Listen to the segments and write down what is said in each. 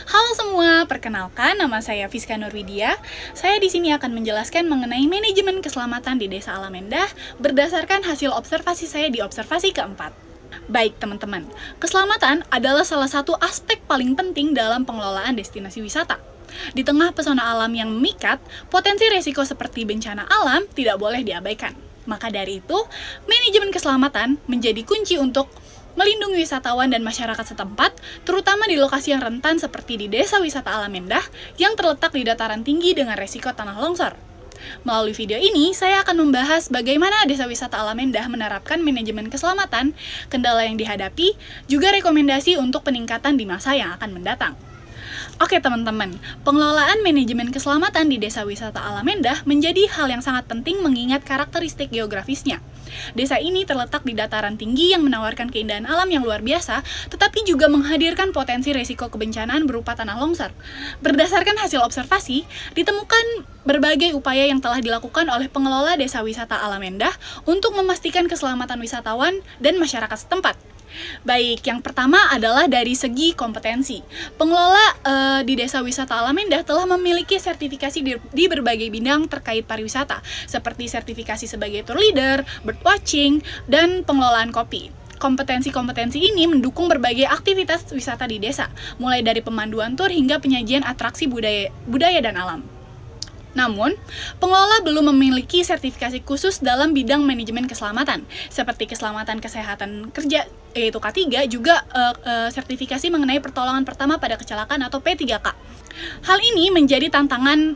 Halo semua, perkenalkan nama saya Fiska Nurwidia. Saya di sini akan menjelaskan mengenai manajemen keselamatan di Desa Alamendah berdasarkan hasil observasi saya di observasi keempat. Baik teman-teman, keselamatan adalah salah satu aspek paling penting dalam pengelolaan destinasi wisata. Di tengah pesona alam yang memikat, potensi risiko seperti bencana alam tidak boleh diabaikan. Maka dari itu, manajemen keselamatan menjadi kunci untuk melindungi wisatawan dan masyarakat setempat, terutama di lokasi yang rentan seperti di Desa Wisata Alamendah yang terletak di dataran tinggi dengan resiko tanah longsor. Melalui video ini, saya akan membahas bagaimana Desa Wisata Alamendah menerapkan manajemen keselamatan, kendala yang dihadapi, juga rekomendasi untuk peningkatan di masa yang akan mendatang. Oke teman-teman, pengelolaan manajemen keselamatan di Desa Wisata Alamendah menjadi hal yang sangat penting mengingat karakteristik geografisnya. Desa ini terletak di dataran tinggi yang menawarkan keindahan alam yang luar biasa, tetapi juga menghadirkan potensi risiko kebencanaan berupa tanah longsor. Berdasarkan hasil observasi, ditemukan berbagai upaya yang telah dilakukan oleh pengelola Desa Wisata Alamendah untuk memastikan keselamatan wisatawan dan masyarakat setempat. Baik, yang pertama adalah dari segi kompetensi. Pengelola di Desa Wisata Alamendah telah memiliki sertifikasi di berbagai bidang terkait pariwisata, seperti sertifikasi sebagai tour leader, birdwatching, dan pengelolaan kopi. Kompetensi-kompetensi ini mendukung berbagai aktivitas wisata di desa, mulai dari pemanduan tur hingga penyajian atraksi budaya dan alam. Namun, pengelola belum memiliki sertifikasi khusus dalam bidang manajemen keselamatan, seperti keselamatan kesehatan kerja, yaitu K3, juga sertifikasi mengenai pertolongan pertama pada kecelakaan atau P3K. Hal ini menjadi tantangan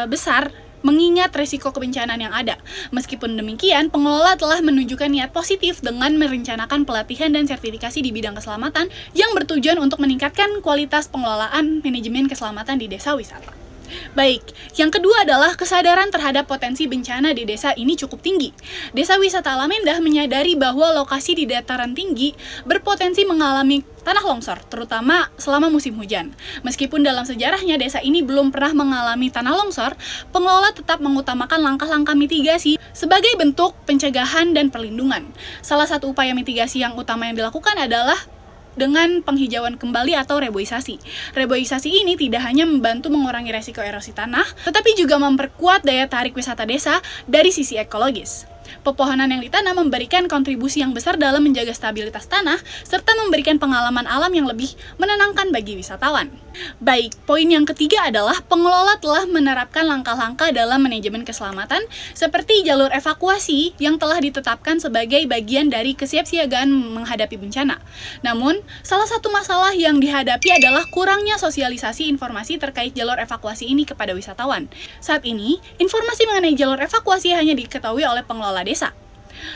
besar mengingat risiko kebencanaan yang ada. Meskipun demikian, pengelola telah menunjukkan niat positif dengan merencanakan pelatihan dan sertifikasi di bidang keselamatan yang bertujuan untuk meningkatkan kualitas pengelolaan manajemen keselamatan di desa wisata. Baik, yang kedua adalah kesadaran terhadap potensi bencana di desa ini cukup tinggi. Desa Wisata Alamendah menyadari bahwa lokasi di dataran tinggi berpotensi mengalami tanah longsor, terutama selama musim hujan. Meskipun dalam sejarahnya desa ini belum pernah mengalami tanah longsor, pengelola tetap mengutamakan langkah-langkah mitigasi sebagai bentuk pencegahan dan perlindungan. Salah satu upaya mitigasi yang utama yang dilakukan adalah dengan penghijauan kembali atau reboisasi. Reboisasi ini tidak hanya membantu mengurangi resiko erosi tanah, tetapi juga memperkuat daya tarik wisata desa dari sisi ekologis. Pepohonan yang ditanam memberikan kontribusi yang besar dalam menjaga stabilitas tanah, serta memberikan pengalaman alam yang lebih menenangkan bagi wisatawan. Baik, poin yang ketiga adalah pengelola telah menerapkan langkah-langkah dalam manajemen keselamatan, seperti jalur evakuasi yang telah ditetapkan sebagai bagian dari kesiapsiagaan menghadapi bencana. Namun, salah satu masalah yang dihadapi adalah kurangnya sosialisasi informasi terkait jalur evakuasi ini kepada wisatawan. Saat ini, informasi mengenai jalur evakuasi hanya diketahui oleh pengelola desa,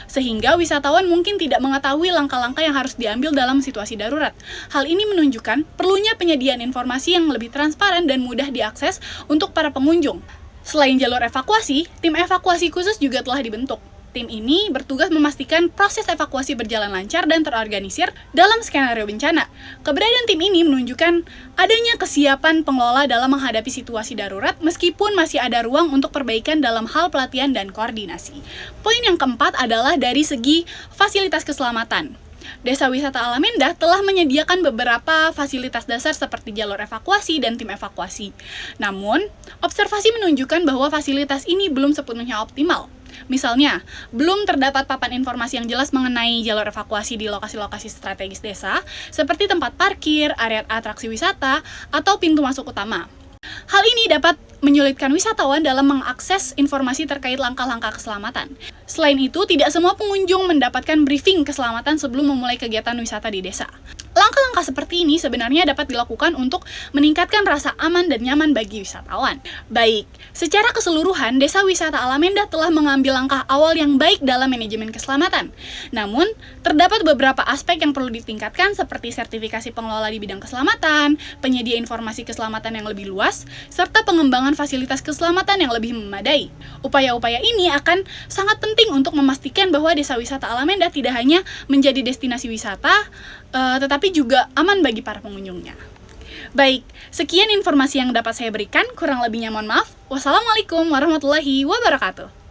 sehingga wisatawan mungkin tidak mengetahui langkah-langkah yang harus diambil dalam situasi darurat. Hal ini menunjukkan perlunya penyediaan informasi yang lebih transparan dan mudah diakses untuk para pengunjung. Selain jalur evakuasi, tim evakuasi khusus juga telah dibentuk. Tim ini bertugas memastikan proses evakuasi berjalan lancar dan terorganisir dalam skenario bencana. Keberadaan tim ini menunjukkan adanya kesiapan pengelola dalam menghadapi situasi darurat meskipun masih ada ruang untuk perbaikan dalam hal pelatihan dan koordinasi. Poin yang keempat adalah dari segi fasilitas keselamatan. Desa Wisata Alamendah telah menyediakan beberapa fasilitas dasar seperti jalur evakuasi dan tim evakuasi. Namun, observasi menunjukkan bahwa fasilitas ini belum sepenuhnya optimal. Misalnya, belum terdapat papan informasi yang jelas mengenai jalur evakuasi di lokasi-lokasi strategis desa, seperti tempat parkir, area atraksi wisata, atau pintu masuk utama. Hal ini dapat menyulitkan wisatawan dalam mengakses informasi terkait langkah-langkah keselamatan. Selain itu, tidak semua pengunjung mendapatkan briefing keselamatan sebelum memulai kegiatan wisata di desa. Langkah-langkah seperti ini sebenarnya dapat dilakukan untuk meningkatkan rasa aman dan nyaman bagi wisatawan. Baik, secara keseluruhan, Desa Wisata Alamendah telah mengambil langkah awal yang baik dalam manajemen keselamatan. Namun, terdapat beberapa aspek yang perlu ditingkatkan seperti sertifikasi pengelola di bidang keselamatan, penyedia informasi keselamatan yang lebih luas, serta pengembangan fasilitas keselamatan yang lebih memadai. Upaya-upaya ini akan sangat penting untuk memastikan bahwa Desa Wisata Alamendah tidak hanya menjadi destinasi wisata, tetapi juga aman bagi para pengunjungnya. Baik, sekian informasi yang dapat saya berikan, kurang lebihnya mohon maaf. Wassalamualaikum warahmatullahi wabarakatuh.